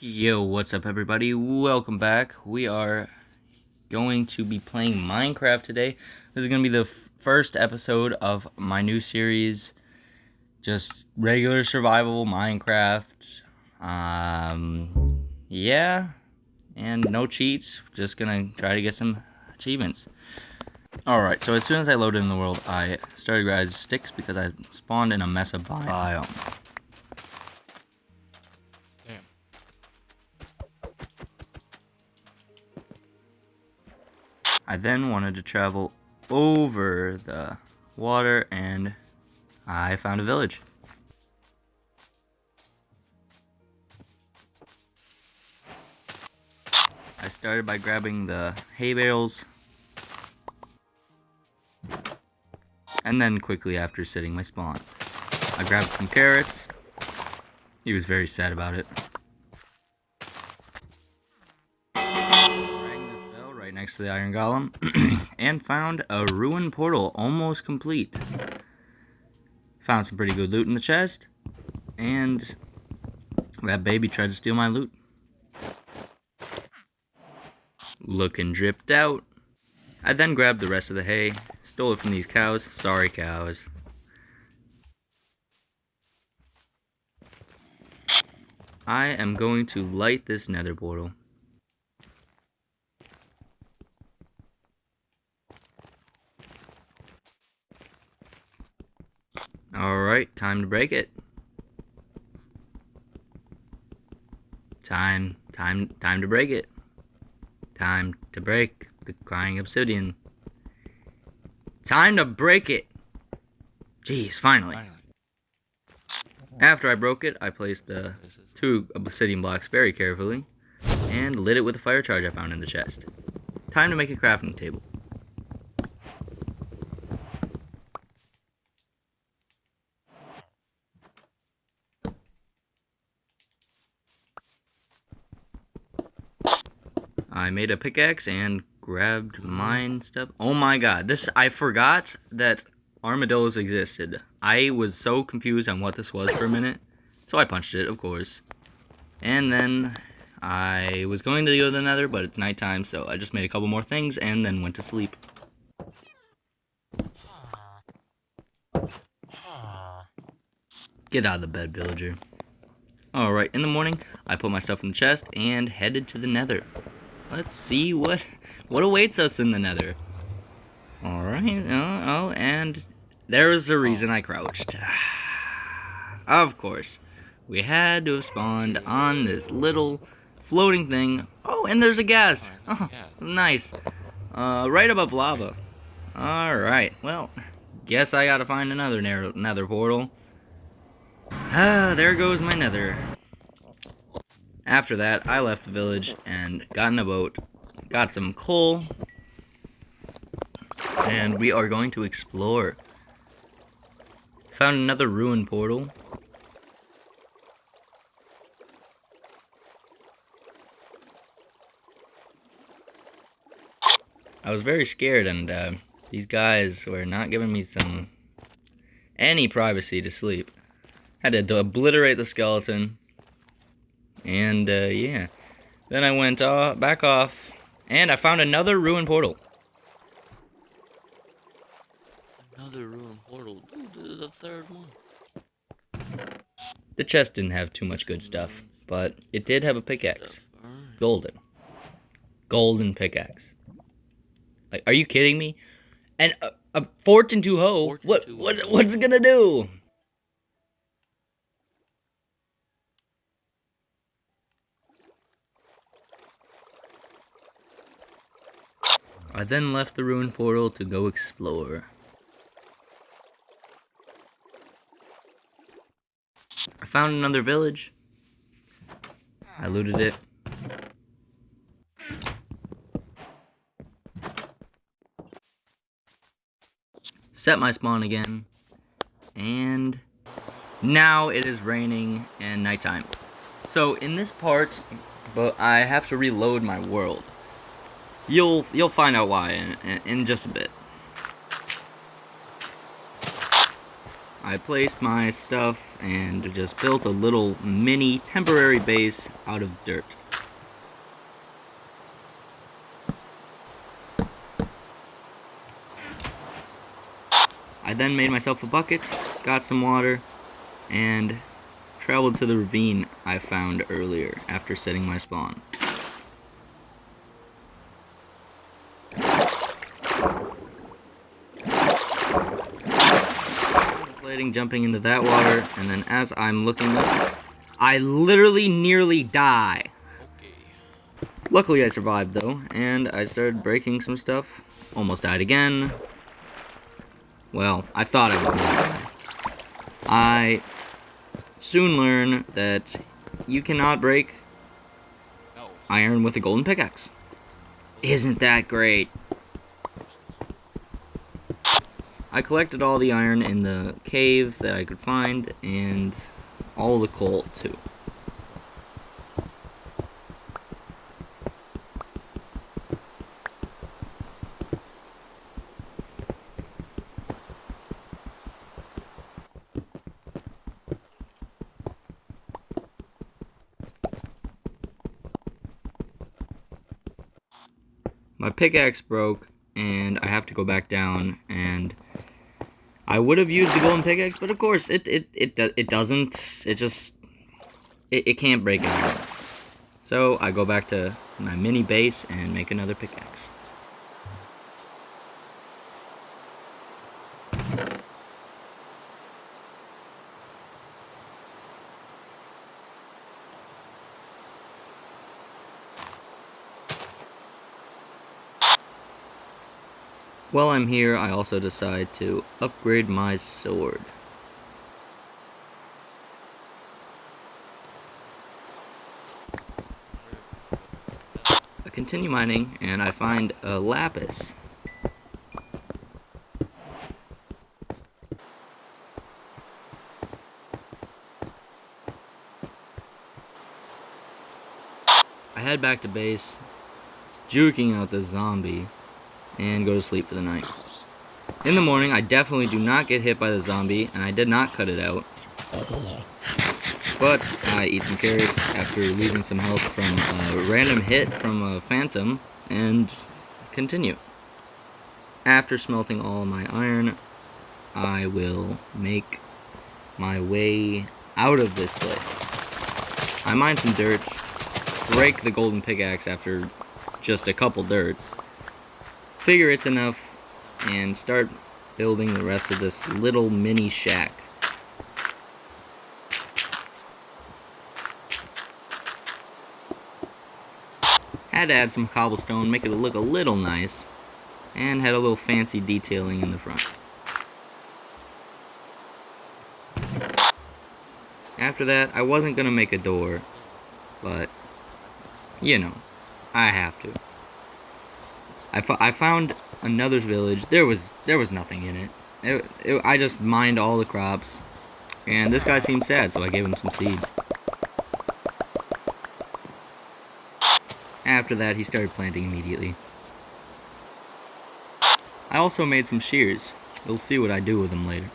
Yo, what's up everybody? Welcome back. We are going to be playing Minecraft today. This is going to be the first episode of my new series. Just regular survival Minecraft. Yeah. And no cheats. Just going to try to get some achievements. Alright, so as soon as I loaded in the world, I started grabbing sticks because I spawned in a mess of biome. I then wanted to travel over the water and I found a village. I started by grabbing the hay bales and then quickly after setting my spawn. I grabbed some carrots. He was very sad about it. Rang this bell right next to the iron golem and found a ruined portal almost complete. Found some pretty good loot in the chest and that baby tried to steal my loot. Looking dripped out. I then grabbed the rest of the hay, stole it from these cows. Sorry, cows. I am going to light this nether portal. Alright, time to break it. Time to break it. Time to break the crying obsidian. Time to break it. Jeez, finally. After I broke it, I placed the 2 obsidian blocks very carefully and lit it with a fire charge I found in the chest. Time to make a crafting table. I made a pickaxe and grabbed mine stuff. Oh my god, I forgot that armadillos existed. I was so confused on what this was for a minute, so I punched it, of course. And then I was going to go to the nether, but it's nighttime, so I just made a couple more things and then went to sleep. Get out of the bed, villager. Alright, in the morning, I put my stuff in the chest and headed to the nether. Let's see what awaits us in the nether. Alright, and there was a reason I crouched. Of course. We had to have spawned on this little floating thing. Oh, and there's a ghast. Oh, nice. Right above lava. Alright, well, guess I gotta find another nether portal. There goes my nether. After that, I left the village and got in a boat, got some coal, and we are going to explore. Found another ruined portal. I was very scared, and these guys were not giving me any privacy to sleep. Had to obliterate the skeleton. And, yeah. Then I went back off, and I found another ruined portal. Another ruined portal. Dude, this is the third one. The chest didn't have too much good stuff, but it did have a pickaxe. Golden. Golden pickaxe. Like, are you kidding me? And a fortune 2 hoe? What's it gonna do? I then left the ruined portal to go explore. I found another village. I looted it. Set my spawn again. And now it is raining and nighttime. So in this part, but I have to reload my world. You'll find out why in just a bit. I placed my stuff and just built a little mini temporary base out of dirt. I then made myself a bucket, got some water, and traveled to the ravine I found earlier after setting my spawn. Contemplating jumping into that water, and then as I'm looking up, I literally nearly die. Okay. Luckily I survived though, and I started breaking some stuff. Almost died again. Well, I thought I was gonna die. I soon learned that you cannot break No. iron with a golden pickaxe. Isn't that great? I collected all the iron in the cave that I could find, and all the coal too. My pickaxe broke, and I have to go back down, and I would have used the golden pickaxe, but of course it doesn't. It can't break iron. So I go back to my mini base and make another pickaxe. While I'm here, I also decide to upgrade my sword. I continue mining, and I find a lapis. I head back to base, juking out the zombie, and go to sleep for the night. In the morning, I definitely do not get hit by the zombie, and I did not cut it out. But I eat some carrots after losing some health from a random hit from a phantom, and continue. After smelting all of my iron, I will make my way out of this place. I mine some dirt, break the golden pickaxe after just a couple dirts, figure it's enough, and start building the rest of this little mini shack. Had to add some cobblestone, make it look a little nice, and had a little fancy detailing in the front. After that, I wasn't gonna make a door, but, you know, I have to. I found another village. There was nothing in it. I just mined all the crops, and this guy seemed sad, so I gave him some seeds. After that, he started planting immediately. I also made some shears. You'll see what I do with them later.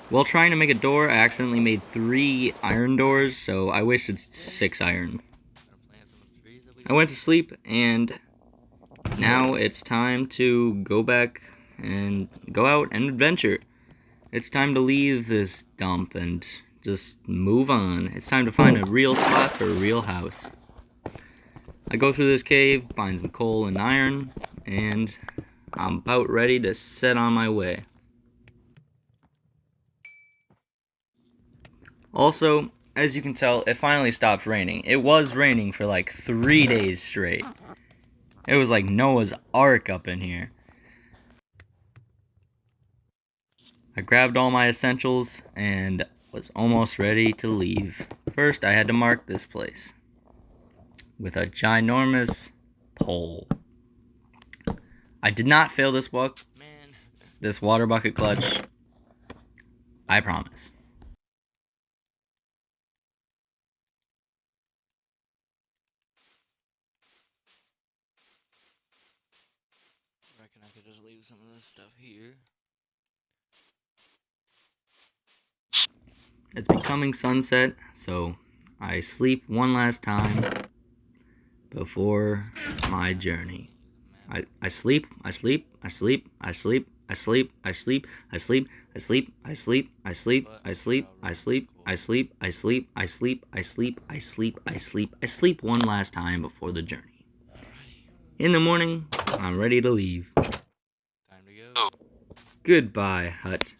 While trying to make a door, I accidentally made 3 iron doors, so I wasted 6 iron. I went to sleep, and now it's time to go back and go out and adventure. It's time to leave this dump and just move on. It's time to find a real spot for a real house. I go through this cave, find some coal and iron, and I'm about ready to set on my way. Also, as you can tell, it finally stopped raining. It was raining for like 3 days straight. It was like Noah's Ark up in here. I grabbed all my essentials and was almost ready to leave. First, I had to mark this place with a ginormous pole. I did not fail this water bucket clutch. I promise. I reckon I could just leave some of this stuff here. It's becoming sunset, so I sleep one last time before my journey. I sleep, I sleep, I sleep, I sleep, I sleep, I sleep, I sleep, I sleep, I sleep, I sleep, I sleep, I sleep, I sleep, I sleep, I sleep, I sleep, I sleep, I sleep, I sleep one last time before the journey. In the morning, I'm ready to leave. Time to go. Goodbye, hut.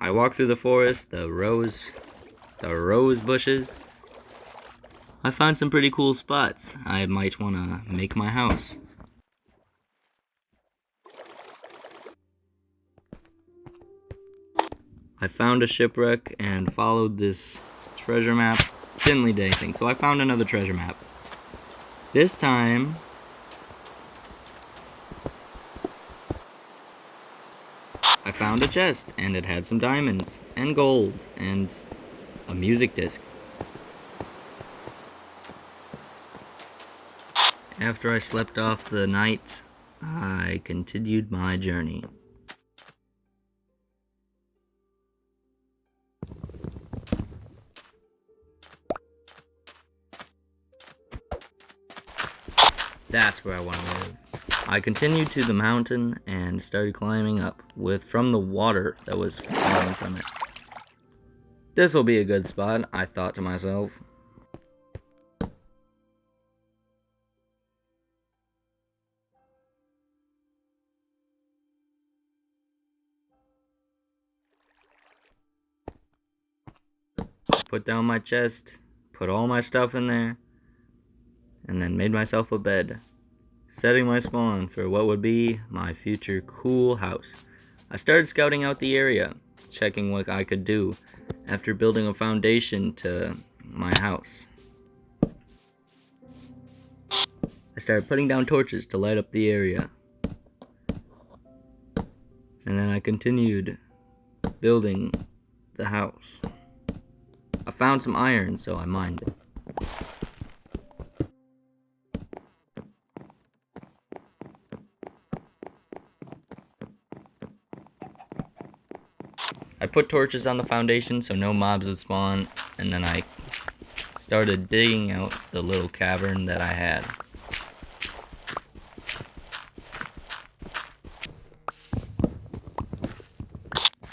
I walk through the forest, the rose bushes. I found some pretty cool spots. I might want to make my house. I found a shipwreck and followed this treasure map. Didn't lead to anything, so I found another treasure map. This time, I found a chest, and it had some diamonds, and gold, and a music disc. After I slept off the night, I continued my journey. That's where I want to live. I continued to the mountain and started climbing up from the water that was flowing from it. This will be a good spot, I thought to myself. Put down my chest, put all my stuff in there, and then made myself a bed, setting my spawn for what would be my future cool house. I started scouting out the area, checking what I could do after building a foundation to my house. I started putting down torches to light up the area. And then I continued building the house. I found some iron, so I mined it. I put torches on the foundation so no mobs would spawn, and then I started digging out the little cavern that I had.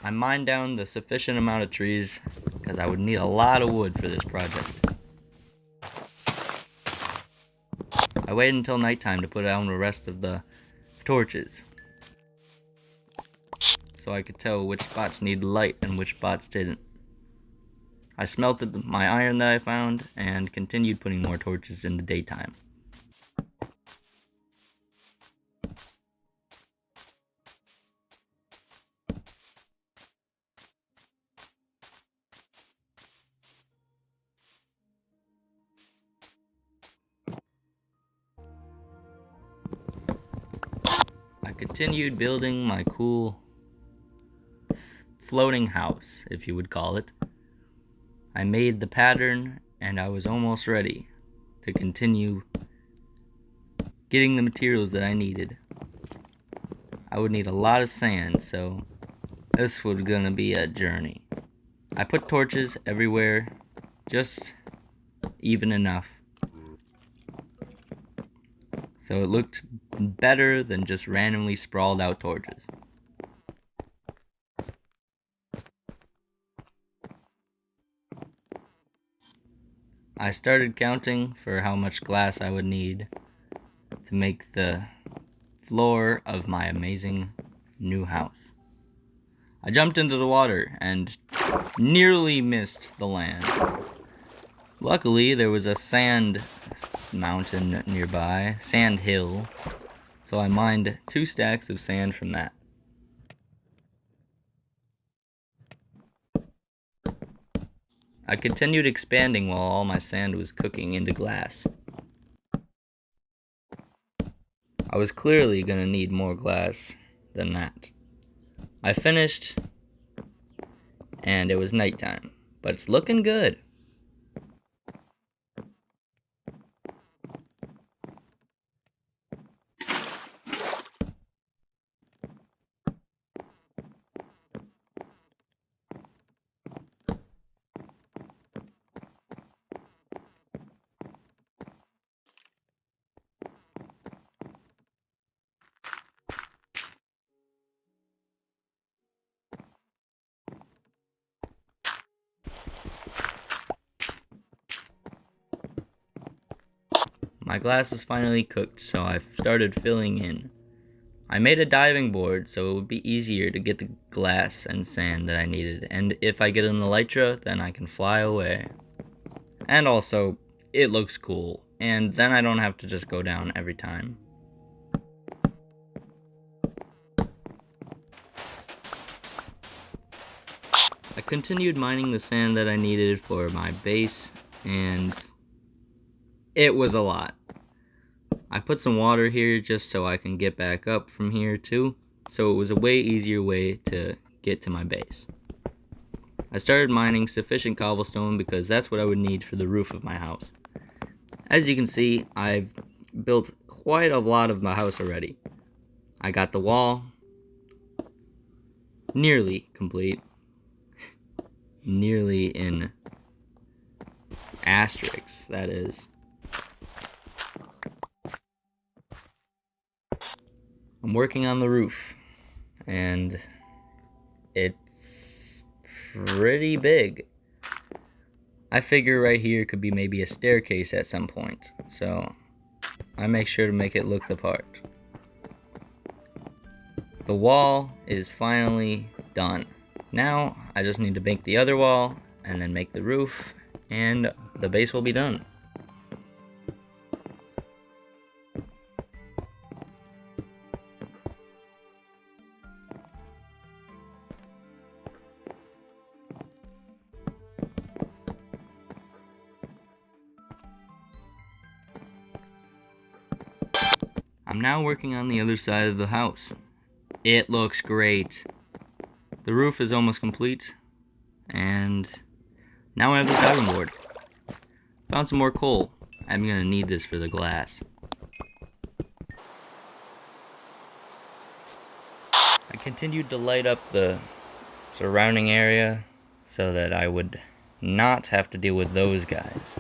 I mined down the sufficient amount of trees because I would need a lot of wood for this project. I waited until nighttime to put down the rest of the torches so I could tell which spots needed light and which spots didn't. I smelted my iron that I found and continued putting more torches in the daytime. I continued building my cool floating house, if you would call it. I made the pattern and I was almost ready to continue getting the materials that I needed. I would need a lot of sand, so this was gonna be a journey. I put torches everywhere, just even enough, so it looked better than just randomly sprawled out torches. I started counting for how much glass I would need to make the floor of my amazing new house. I jumped into the water and nearly missed the land. Luckily, there was a sand mountain nearby, sand hill, so I mined 2 stacks of sand from that. I continued expanding while all my sand was cooking into glass. I was clearly gonna need more glass than that. I finished, and it was nighttime, but it's looking good. my glass was finally cooked, so I started filling in. I made a diving board so it would be easier to get the glass and sand that I needed, and if I get an elytra, then I can fly away. And also, it looks cool, and then I don't have to just go down every time. I continued mining the sand that I needed for my base, and it was a lot. I put some water here just so I can get back up from here too, so it was a way easier way to get to my base. I started mining sufficient cobblestone because that's what I would need for the roof of my house. As you can see, I've built quite a lot of my house already. I got the wall nearly complete. Nearly in asterisks, that is. I'm working on the roof, and it's pretty big. I figure right here could be maybe a staircase at some point, so I make sure to make it look the part. The wall is finally done. Now I just need to make the other wall and then make the roof, and the base will be done. I'm now working on the other side of the house. It looks great. The roof is almost complete, and now I have the diving board. Found some more coal. I'm gonna need this for the glass. I continued to light up the surrounding area so that I would not have to deal with those guys.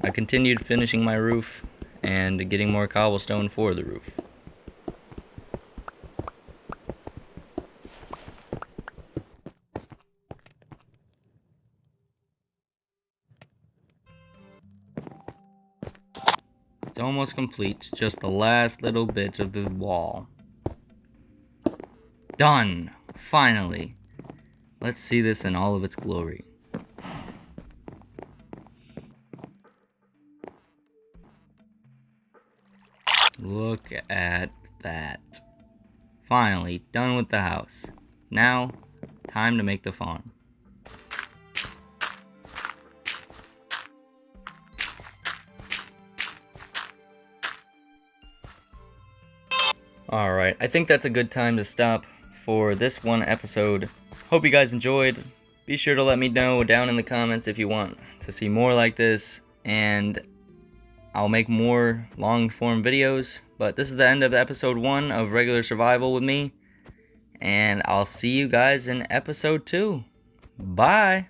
I continued finishing my roof and getting more cobblestone for the roof. It's almost complete, just the last little bit of the wall. Done! Finally! Let's see this in all of its glory. Look at that. Finally, done with the house. Now, time to make the farm. Alright, I think that's a good time to stop for this one episode. Hope you guys enjoyed. Be sure to let me know down in the comments if you want to see more like this, and I'll make more long-form videos. But this is the end of episode 1 of Regular Survival with me, and I'll see you guys in episode 2. Bye!